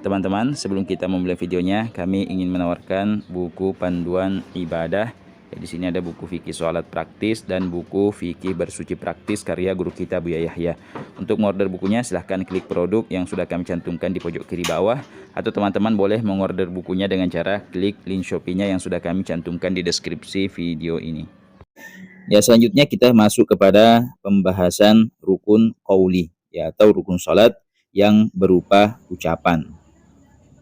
Teman-teman, sebelum kita memulai videonya, kami ingin menawarkan buku panduan ibadah. Ya, di sini ada buku fikih sholat praktis dan buku fikih bersuci praktis karya guru kita Buya Yahya. Untuk mengorder bukunya, silahkan klik produk yang sudah kami cantumkan di pojok kiri bawah. Atau teman-teman boleh mengorder bukunya dengan cara klik link Shopee-nya yang sudah kami cantumkan di deskripsi video ini. Ya, selanjutnya kita masuk kepada pembahasan rukun qauli, ya, atau rukun sholat yang berupa ucapan.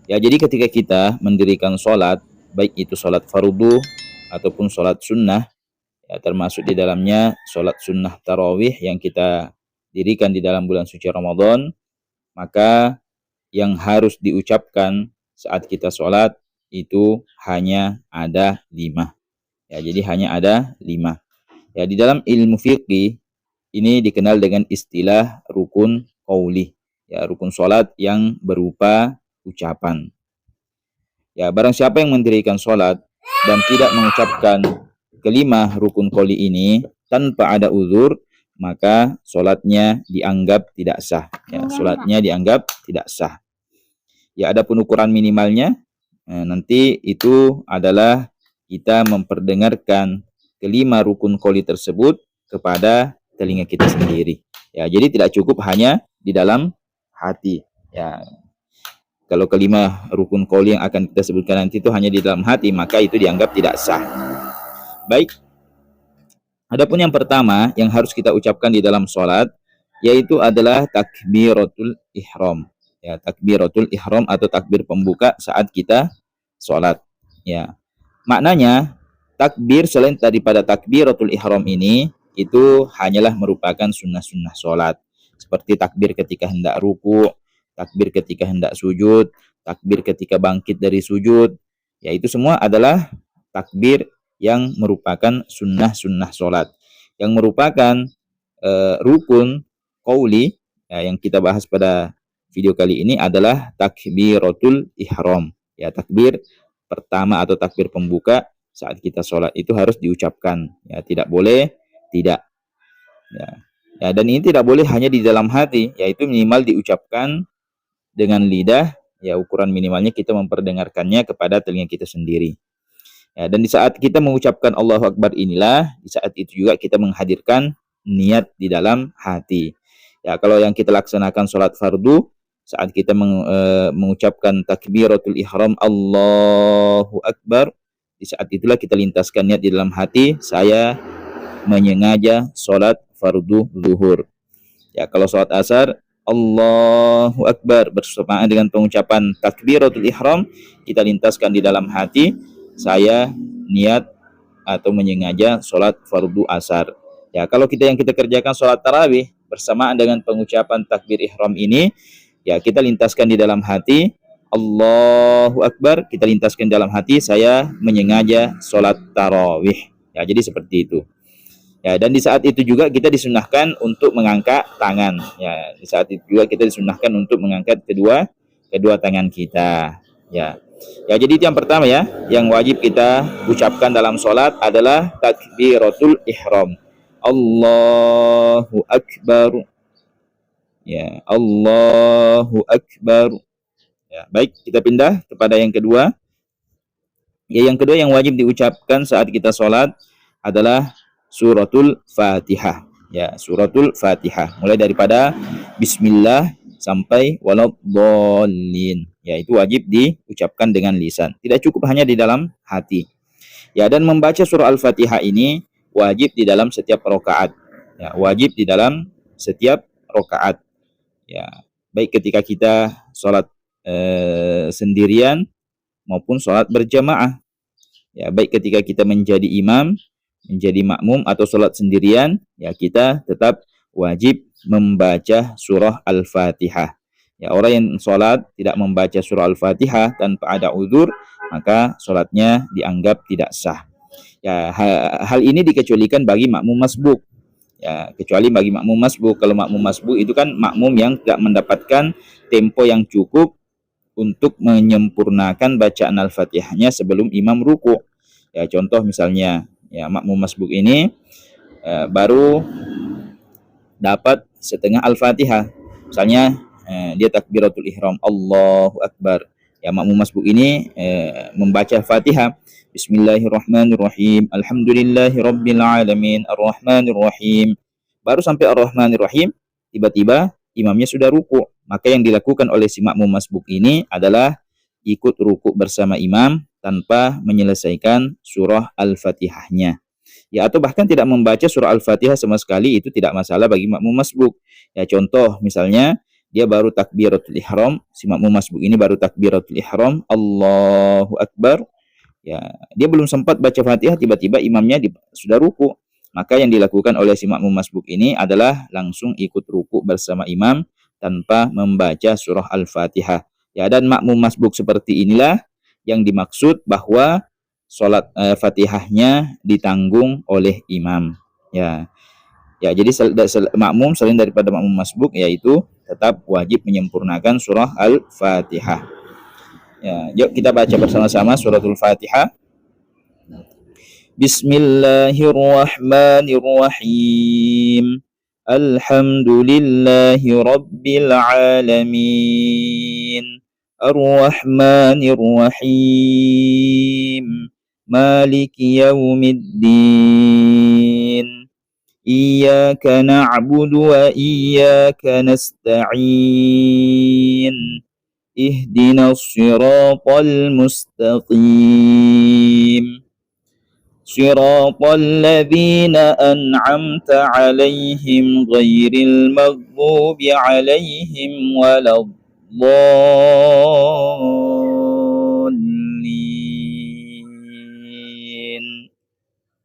Ya, jadi ketika kita mendirikan sholat, baik itu sholat fardu ataupun sholat sunnah, ya, termasuk di dalamnya sholat sunnah tarawih yang kita dirikan di dalam bulan suci Ramadan, maka yang harus diucapkan saat kita sholat itu hanya ada 5. Ya, jadi hanya ada 5. Ya, di dalam ilmu fikih ini dikenal dengan istilah rukun qauli, ya, rukun sholat yang berupa ucapan. Ya, barang siapa yang mendirikan sholat dan tidak mengucapkan kelima rukun qauli ini tanpa ada uzur, maka sholatnya dianggap tidak sah. Ya, sholatnya dianggap tidak sah. Ya, ada ukuran minimalnya. Nanti itu adalah kita memperdengarkan kelima rukun qauli tersebut kepada telinga kita sendiri. Ya, jadi tidak cukup hanya di dalam hati. Ya, kalau kelima rukun qauli yang akan kita sebutkan nanti itu hanya di dalam hati, maka itu dianggap tidak sah. Baik. Adapun yang pertama yang harus kita ucapkan di dalam sholat, yaitu adalah takbiratul ihram. Ya, takbiratul ihram atau takbir pembuka saat kita sholat. Ya, maknanya takbir selain daripada takbiratul ihram ini, itu hanyalah merupakan sunnah-sunnah sholat. Seperti takbir ketika hendak ruku, takbir ketika hendak sujud, takbir ketika bangkit dari sujud. Ya, itu semua adalah takbir yang merupakan sunnah-sunnah sholat. Yang merupakan rukun qauli, ya, yang kita bahas pada video kali ini adalah takbiratul ihram. Ya, takbir pertama atau takbir pembuka saat kita sholat itu harus diucapkan. Ya, tidak boleh tidak. Ya. Ya, dan ini tidak boleh hanya di dalam hati, yaitu minimal diucapkan dengan lidah. Ya, ukuran minimalnya kita memperdengarkannya kepada telinga kita sendiri. Ya, dan di saat kita mengucapkan Allahu Akbar inilah, di saat itu juga kita menghadirkan niat di dalam hati. Ya, kalau yang kita laksanakan sholat fardu, saat kita mengucapkan takbiratul ihram Allahu Akbar, di saat itulah kita lintaskan niat di dalam hati, saya menyengaja sholat fardu zuhur. Ya, kalau sholat asar, Allahu Akbar bersamaan dengan pengucapan takbiratul ihram, kita lintaskan di dalam hati, saya niat atau menyengaja sholat fardu asar. Ya, kalau yang kita kerjakan sholat tarawih bersamaan dengan pengucapan takbir ihram ini, ya, kita lintaskan di dalam hati Allahu Akbar, kita lintaskan di dalam hati, saya menyengaja sholat tarawih. Ya, jadi seperti itu. Ya, dan di saat itu juga kita disunahkan untuk mengangkat tangan. Ya, di saat itu juga kita disunahkan untuk mengangkat kedua tangan kita. Ya. Ya, jadi itu yang pertama ya, yang wajib kita ucapkan dalam sholat adalah takbiratul ihram. Allahu Akbar. Ya, Allahu Akbar. Ya, baik, kita pindah kepada yang kedua. Ya, yang kedua yang wajib diucapkan saat kita sholat adalah suratul Fatihah. Ya, suratul Fatihah. Mulai daripada Bismillah sampai waladhdallin. Ya, itu wajib diucapkan dengan lisan. Tidak cukup hanya di dalam hati. Ya, dan membaca surah Al-Fatihah ini wajib di dalam setiap rakaat. Ya, wajib di dalam setiap rakaat. Ya, baik ketika kita sholat sendirian maupun sholat berjamaah. Ya, baik ketika kita menjadi imam, menjadi makmum atau sholat sendirian, ya, kita tetap wajib membaca surah Al-Fatihah. Ya, orang yang sholat tidak membaca surah Al-Fatihah tanpa ada uzur, maka sholatnya dianggap tidak sah. Ya, hal ini dikecualikan bagi makmum masbuk. Ya, kecuali bagi makmum masbuk. Kalau makmum masbuk itu kan makmum yang tidak mendapatkan tempo yang cukup untuk menyempurnakan bacaan Al-Fatihahnya sebelum imam ruku. Ya, contoh misalnya, ya, makmum masbuk ini baru dapat setengah Al-Fatihah. Misalnya dia takbiratul ihram, Allahu Akbar. Ya, makmum masbuk ini membaca Fatihah, Bismillahirrahmanirrahim, Alhamdulillahirabbil alamin, Arrahmanirrahim. Baru sampai Arrahmanirrahim, tiba-tiba imamnya sudah ruku. Maka yang dilakukan oleh si makmum masbuk ini adalah ikut ruku bersama imam tanpa menyelesaikan surah Al-Fatihahnya. Ya, atau bahkan tidak membaca surah Al-Fatihah sama sekali, itu tidak masalah bagi makmum masbuk. Ya, contoh misalnya dia baru takbiratul ihram, si makmum masbuk ini baru takbiratul ihram, Allahu Akbar. Ya, dia belum sempat baca Fatihah, tiba-tiba imamnya sudah ruku. Maka yang dilakukan oleh si makmum masbuk ini adalah langsung ikut ruku bersama imam tanpa membaca surah Al-Fatihah. Ya, dan makmum masbuk seperti inilah yang dimaksud bahwa sholat Fatihahnya ditanggung oleh imam. Ya, ya, jadi makmum selain daripada makmum masbuk, yaitu tetap wajib menyempurnakan surah Al-Fatihah. Ya, yuk kita baca bersama-sama suratul Fatihah. Bismillahirrahmanirrahim. Alhamdulillahi rabbil alamin. Ar-Rahmanir-Rahim. Maliki yaumiddin. Iyyaka na'budu wa iyyaka nasta'in. Ihdinas siratal mustaqim. Siratal ladzina an'amta 'alaihim ghairil maghdubi 'alaihim waladdallin.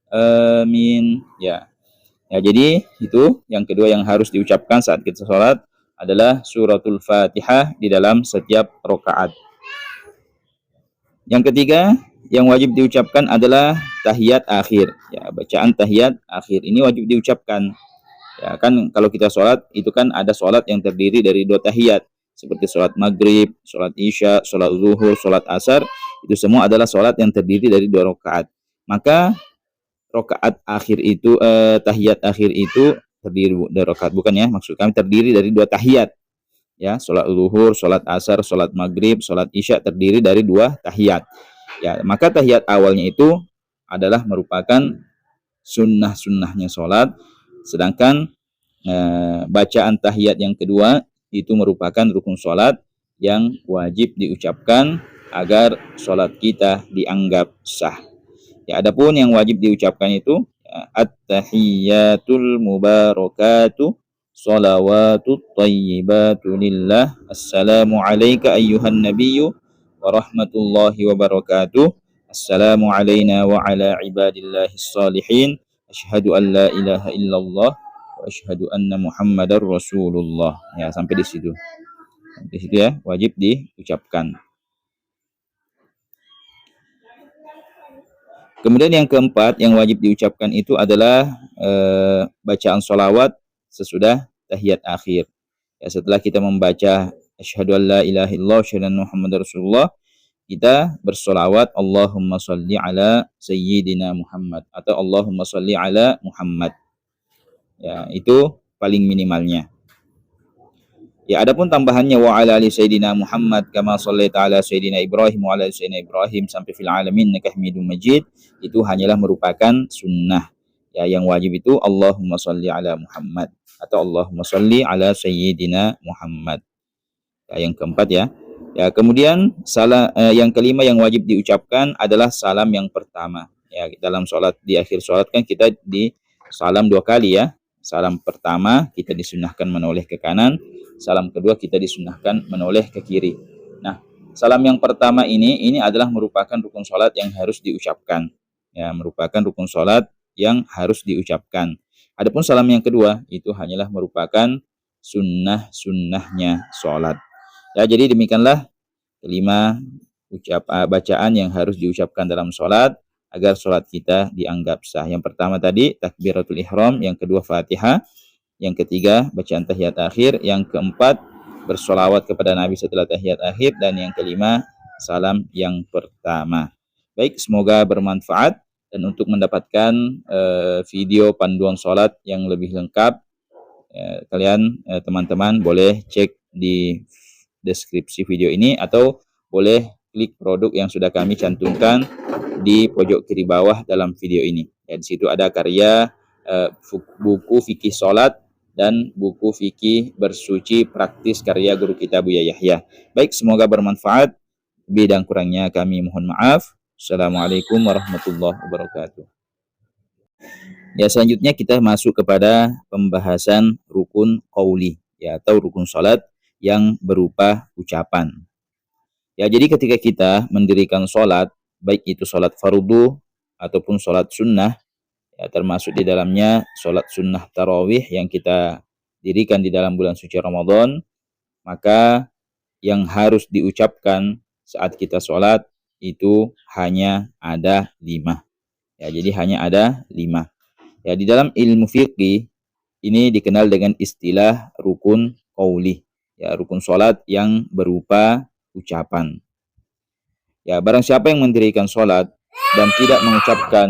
Amin. Ya. Ya, jadi itu yang kedua yang harus diucapkan saat kita sholat adalah suratul Fatihah di dalam setiap rakaat. Yang ketiga yang wajib diucapkan adalah tahiyat akhir. Ya, bacaan tahiyat akhir ini wajib diucapkan. Ya, kan kalau kita sholat itu kan ada sholat yang terdiri dari 2 tahiyat, seperti sholat maghrib, sholat isya, sholat zuhur, sholat asar. Itu semua adalah sholat yang terdiri dari 2 rakaat. Maka rakaat akhir itu tahiyat akhir itu terdiri dari rakaat, bukan ya, maksud kami terdiri dari 2 tahiyat. Ya, sholat zuhur, sholat asar, sholat maghrib, sholat isya terdiri dari 2 tahiyat. Ya, maka tahiyat awalnya itu adalah merupakan sunnah-sunnahnya sholat, sedangkan bacaan tahiyat yang kedua itu merupakan rukun sholat yang wajib diucapkan agar sholat kita dianggap sah. Ya, adapun yang wajib diucapkan itu at-tahiyyatul mubarakatuh shalawatut thayyibatu lillah. Assalamu alayka ayyuhan nabiyyu wa rahmatullahi wa barakatuh. Assalamu alayna wa ala ibadillahis salihin. Asyhadu an la ilaha illallah wa asyhadu anna muhammadar rasulullah. Ya, sampai di situ. Sampai situ ya, wajib diucapkan. Kemudian yang keempat yang wajib diucapkan itu adalah bacaan sholawat sesudah tahiyat akhir. Ya, setelah kita membaca asyhadu an la ilaha illallah wa asyhadu anna muhammadar rasulullah, kita bersolawat Allahumma sholli ala sayyidina Muhammad atau Allahumma sholli ala Muhammad. Ya, itu paling minimalnya. Ya, adapun tambahannya wa ala ali sayyidina Muhammad kama shallaita ala sayyidina Ibrahim wa ala ali sayyidina Ibrahim sampai fil alamin innaka Hamidum Majid, itu hanyalah merupakan sunnah. Ya, yang wajib itu Allahumma sholli ala Muhammad atau Allahumma sholli ala sayyidina Muhammad. Ya, yang keempat ya. Ya, kemudian yang kelima yang wajib diucapkan adalah salam yang pertama. Ya, dalam sholat, di akhir sholat kan kita di salam 2 kali ya. Salam pertama kita disunahkan menoleh ke kanan, salam kedua kita disunahkan menoleh ke kiri. Nah, salam yang pertama ini adalah merupakan rukun sholat yang harus diucapkan. Ya, merupakan rukun sholat yang harus diucapkan. Adapun salam yang kedua itu hanyalah merupakan sunnah-sunnahnya sholat. Ya, jadi demikianlah 5 bacaan yang harus diucapkan dalam sholat agar sholat kita dianggap sah. Yang pertama tadi takbiratul ihram, yang kedua Fatihah, yang ketiga bacaan tahiyat akhir, yang keempat bersolawat kepada Nabi setelah tahiyat akhir, dan yang kelima salam yang pertama. Baik, semoga bermanfaat, dan untuk mendapatkan video panduan sholat yang lebih lengkap, kalian teman-teman boleh cek di deskripsi video ini, atau boleh klik produk yang sudah kami cantumkan di pojok kiri bawah dalam video ini. Ya, di situ ada karya buku fikih sholat dan buku fikih bersuci praktis karya guru kita Buya Yahya. Baik, semoga bermanfaat. Lebih dan kurangnya kami mohon maaf. Assalamualaikum warahmatullahi wabarakatuh. Ya, selanjutnya kita masuk kepada pembahasan rukun qauli, ya, atau rukun salat yang berupa ucapan. Ya, jadi ketika kita mendirikan salat, baik itu salat fardu ataupun salat sunnah, ya, termasuk di dalamnya salat sunnah tarawih yang kita dirikan di dalam bulan suci Ramadan, maka yang harus diucapkan saat kita salat itu hanya ada 5. Ya, jadi hanya ada 5. Ya, di dalam ilmu fikih ini dikenal dengan istilah rukun qauli, ya, rukun salat yang berupa ucapan. Ya, barang siapa yang mendirikan salat dan tidak mengucapkan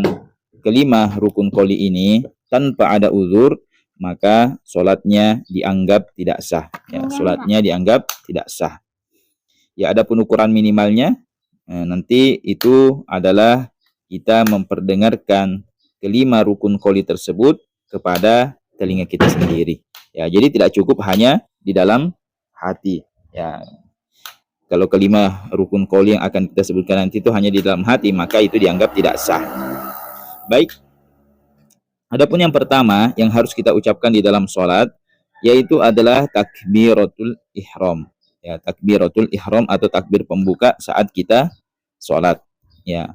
kelima rukun qauli ini tanpa ada uzur, maka salatnya dianggap tidak sah. Ya, salatnya dianggap tidak sah. Ya, adapun ukuran minimalnya nanti itu adalah kita memperdengarkan kelima rukun qauli tersebut kepada telinga kita sendiri. Ya, jadi tidak cukup hanya di dalam hati. Ya, kalau kelima rukun qauli yang akan kita sebutkan nanti itu hanya di dalam hati, maka itu dianggap tidak sah. Baik. Adapun yang pertama yang harus kita ucapkan di dalam sholat yaitu adalah takbiratul ihram. Ya, takbiratul ihram atau takbir pembuka saat kita sholat. Ya,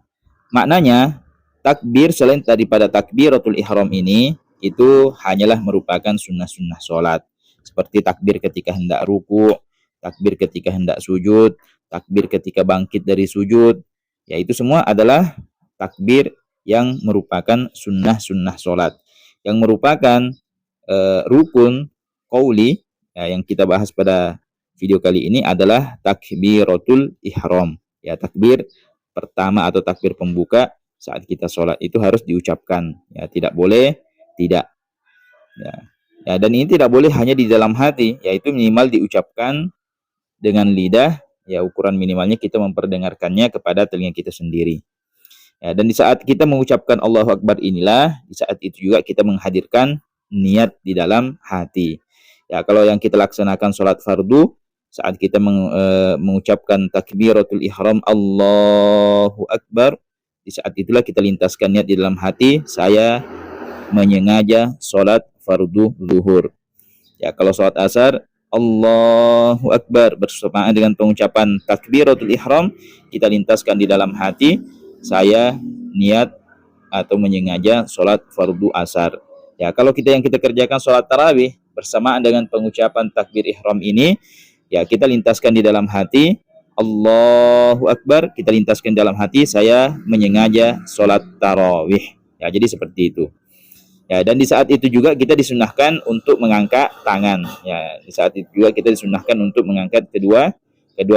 maknanya takbir selain daripada takbiratul ihram ini itu hanyalah merupakan sunnah-sunnah sholat, seperti takbir ketika hendak ruku, takbir ketika hendak sujud, takbir ketika bangkit dari sujud. Ya, itu semua adalah takbir yang merupakan sunnah-sunnah sholat. Yang merupakan rukun qauli, ya, yang kita bahas pada video kali ini adalah takbiratul ihram. Ya, takbir pertama atau takbir pembuka saat kita sholat itu harus diucapkan. Ya, tidak boleh tidak. Ya. Ya, dan ini tidak boleh hanya di dalam hati, yaitu minimal diucapkan dengan lidah. Ya, ukuran minimalnya kita memperdengarkannya kepada telinga kita sendiri. Ya, dan di saat kita mengucapkan Allahu Akbar inilah, di saat itu juga kita menghadirkan niat di dalam hati. Ya, kalau yang kita laksanakan sholat fardu, saat kita mengucapkan takbiratul ihram Allahu Akbar, di saat itulah kita lintaskan niat di dalam hati, saya menyengaja sholat fardu zuhur. Ya, kalau sholat asar, Allahu Akbar bersamaan dengan pengucapan takbiratul ihram, kita lintaskan di dalam hati, saya niat atau menyengaja sholat fardu asar. Ya, kalau yang kita kerjakan sholat tarawih bersamaan dengan pengucapan takbir ihram ini, ya, kita lintaskan di dalam hati Allahu Akbar, kita lintaskan di dalam hati, saya menyengaja sholat tarawih. Ya, jadi seperti itu. Ya, dan di saat itu juga kita disunahkan untuk mengangkat tangan. Ya, di saat itu juga kita disunahkan untuk mengangkat kedua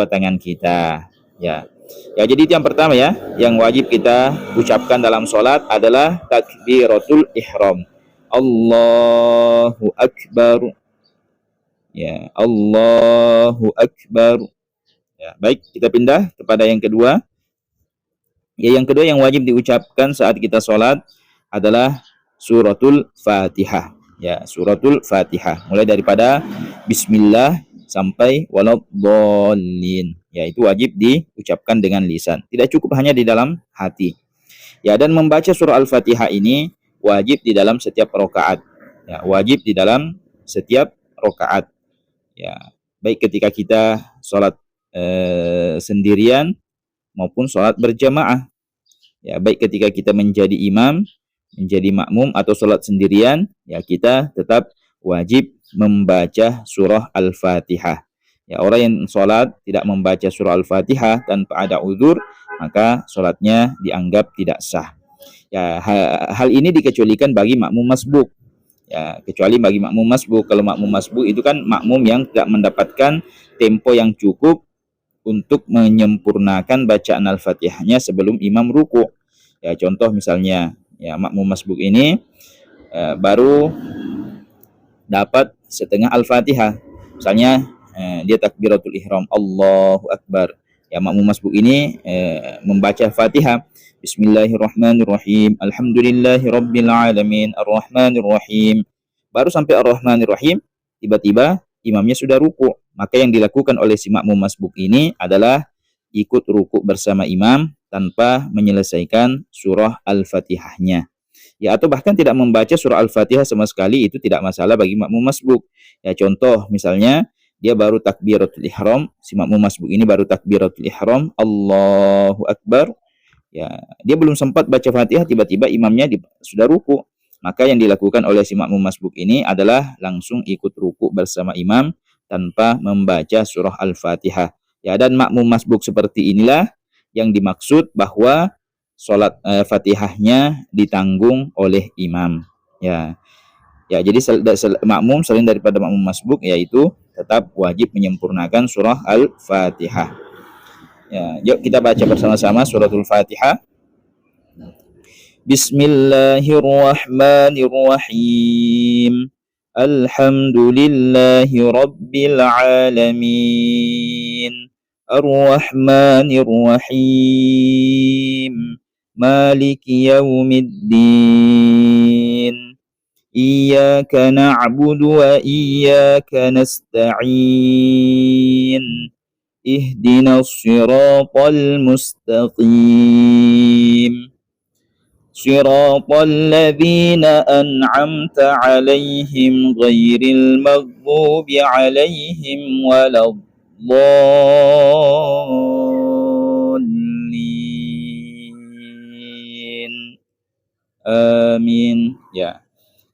tangan kita. Ya. Ya, jadi itu yang pertama ya, yang wajib kita ucapkan dalam sholat adalah takbiratul ihram. Allahu Akbar. Ya, Allahu Akbar. Ya, baik, kita pindah kepada yang kedua. Ya, yang kedua yang wajib diucapkan saat kita sholat adalah suratul Fatihah. Ya, suratul Fatihah. Mulai daripada Bismillah sampai waladhdallin. Ya, itu wajib diucapkan dengan lisan. Tidak cukup hanya di dalam hati. Ya, dan membaca surah Al-Fatihah ini wajib di dalam setiap rakaat. Ya, wajib di dalam setiap rakaat. Ya, baik ketika kita sholat sendirian maupun sholat berjamaah. Ya, baik ketika kita menjadi imam, menjadi makmum atau sholat sendirian, ya, kita tetap wajib membaca surah Al-Fatihah. Ya, orang yang sholat tidak membaca surah Al-Fatihah tanpa ada uzur, maka sholatnya dianggap tidak sah. Ya, hal ini dikecualikan bagi makmum masbuk. Ya, kecuali bagi makmum masbuk. Kalau makmum masbuk itu kan makmum yang tidak mendapatkan tempo yang cukup untuk menyempurnakan bacaan Al-Fatihahnya sebelum imam ruku. Ya, contoh misalnya, ya, makmum masbuk ini baru dapat setengah Al-Fatihah. Misalnya dia takbiratul ihram, Allahu Akbar. Ya, makmum masbuk ini membaca Fatihah, Bismillahirrahmanirrahim, Alhamdulillahirabbil alamin, Arrahmanirrahim. Baru sampai Arrahmanirrahim, tiba-tiba imamnya sudah ruku. Maka yang dilakukan oleh si makmum masbuk ini adalah ikut ruku bersama imam tanpa menyelesaikan surah Al-Fatihahnya. Ya, atau bahkan tidak membaca surah Al-Fatihah sama sekali, itu tidak masalah bagi makmum masbuk. Ya, contoh misalnya dia baru takbiratul ihram, si makmum masbuk ini baru takbiratul ihram, Allahu Akbar. Ya, dia belum sempat baca Fatihah, tiba-tiba imamnya sudah ruku. Maka yang dilakukan oleh si makmum masbuk ini adalah langsung ikut ruku bersama imam tanpa membaca surah Al-Fatihah. Ya, dan makmum masbuk seperti inilah yang dimaksud bahwa sholat Fatihahnya ditanggung oleh imam. Ya, ya, jadi makmum selain daripada makmum masbuk, yaitu tetap wajib menyempurnakan surah Al-Fatihah. Ya, yuk kita baca bersama-sama suratul Fatihah. Bismillahirrahmanirrahim. Alhamdulillahi rabbil alamin. Ar-Rahmanir-Rahim. Maliki yaumiddin. Iyyaka na'budu wa iyyaka nasta'in. Ihdinas siratal mustaqim. Siratal ladzina an'amta 'alaihim ghairil maghdubi 'alaihim waladdallin. Amin. Ya.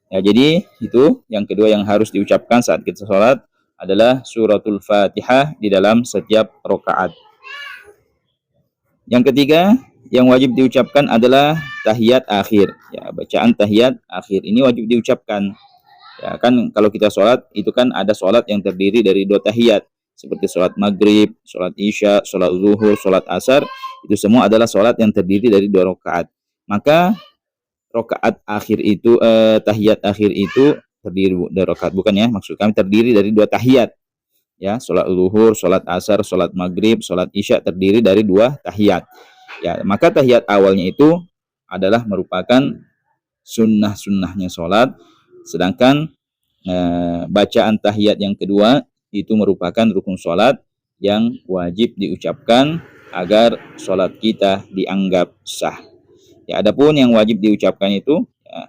Ya, jadi itu yang kedua yang harus diucapkan saat kita sholat adalah suratul Fatihah di dalam setiap rakaat. Yang ketiga yang wajib diucapkan adalah tahiyat akhir. Ya, bacaan tahiyat akhir ini wajib diucapkan. Ya, kan kalau kita sholat itu kan ada sholat yang terdiri dari 2 tahiyat, seperti sholat maghrib, sholat isya, sholat zuhur, sholat asar. Itu semua adalah sholat yang terdiri dari 2 rakaat. Maka rakaat akhir itu tahiyat akhir itu terdiri dari rakaat, bukan ya, maksud kami terdiri dari 2 tahiyat. Ya, sholat zuhur, sholat asar, sholat maghrib, sholat isya terdiri dari 2 tahiyat. Ya, maka tahiyat awalnya itu adalah merupakan sunnah-sunnahnya sholat, sedangkan bacaan tahiyat yang kedua itu merupakan rukun sholat yang wajib diucapkan agar sholat kita dianggap sah. Ya, adapun yang wajib diucapkan itu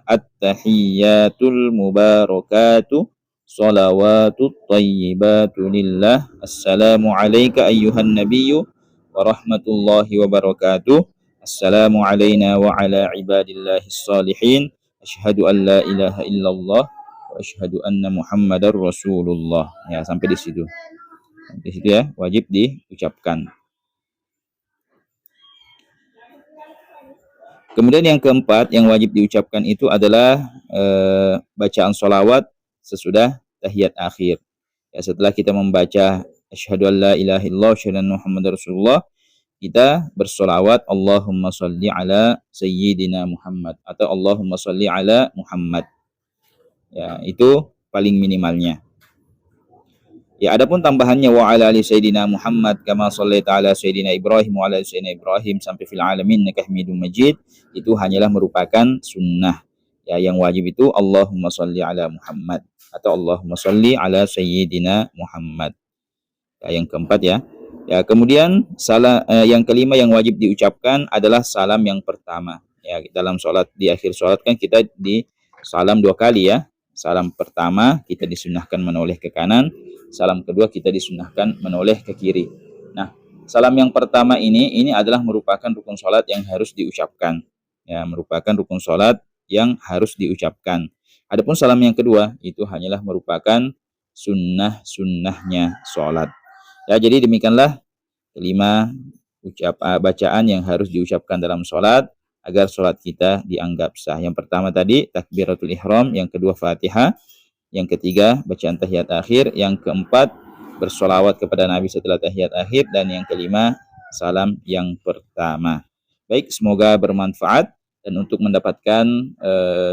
at-tahiyyatul mubarakatuh shalawatut thayyibatu lillah, assalamu alayka ayyuhan nabiyyu wa rahmatullahi wa barakatuh, assalamu alayna wa ala ibadillahis salihin, asyhadu an la ilaha illallah wa asyhadu anna muhammadar rasulullah. Ya, sampai di situ. Di situ ya, wajib diucapkan. Kemudian yang keempat yang wajib diucapkan itu adalah bacaan sholawat sesudah tahiyat akhir. Ya, setelah kita membaca asyhadu an la ilaha illallah wa asyhadu anna muhammadar rasulullah, kita bersolawat Allahumma sholli ala sayyidina Muhammad atau Allahumma sholli ala Muhammad. Ya, itu paling minimalnya. Ya, adapun tambahannya wa ala ali sayyidina Muhammad kama shallaita ala sayyidina Ibrahim wa ala sayyidina Ibrahim sampai fil alamin innaka Hamidum Majid, itu hanyalah merupakan sunnah. Ya, yang wajib itu Allahumma sholli ala Muhammad atau Allahumma sholli ala sayyidina Muhammad. Ya, yang keempat ya. Ya, kemudian yang kelima yang wajib diucapkan adalah salam yang pertama. Ya, dalam sholat, di akhir sholat kan kita di salam 2 kali ya. Salam pertama kita disunahkan menoleh ke kanan, salam kedua kita disunahkan menoleh ke kiri. Nah, salam yang pertama ini adalah merupakan rukun sholat yang harus diucapkan. Ya, merupakan rukun sholat yang harus diucapkan. Adapun salam yang kedua itu hanyalah merupakan sunnah-sunnahnya sholat. Ya, jadi demikianlah 5 bacaan yang harus diucapkan dalam sholat agar sholat kita dianggap sah. Yang pertama tadi takbiratul ihram, yang kedua Fatihah, yang ketiga bacaan tahiyat akhir, yang keempat bersolawat kepada Nabi setelah tahiyat akhir, dan yang kelima salam yang pertama. Baik, semoga bermanfaat, dan untuk mendapatkan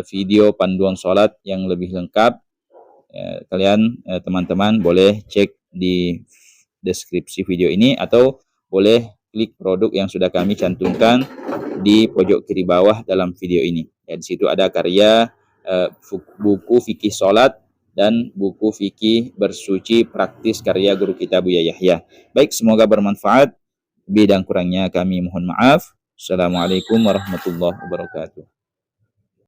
video panduan sholat yang lebih lengkap, kalian teman-teman boleh cek di deskripsi video ini, atau boleh klik produk yang sudah kami cantumkan di pojok kiri bawah dalam video ini. Ya, di situ ada karya buku fikih sholat dan buku fikih bersuci praktis karya guru kita Buya Yahya. Baik, semoga bermanfaat. Lebih dan kurangnya kami mohon maaf. Assalamualaikum warahmatullahi wabarakatuh.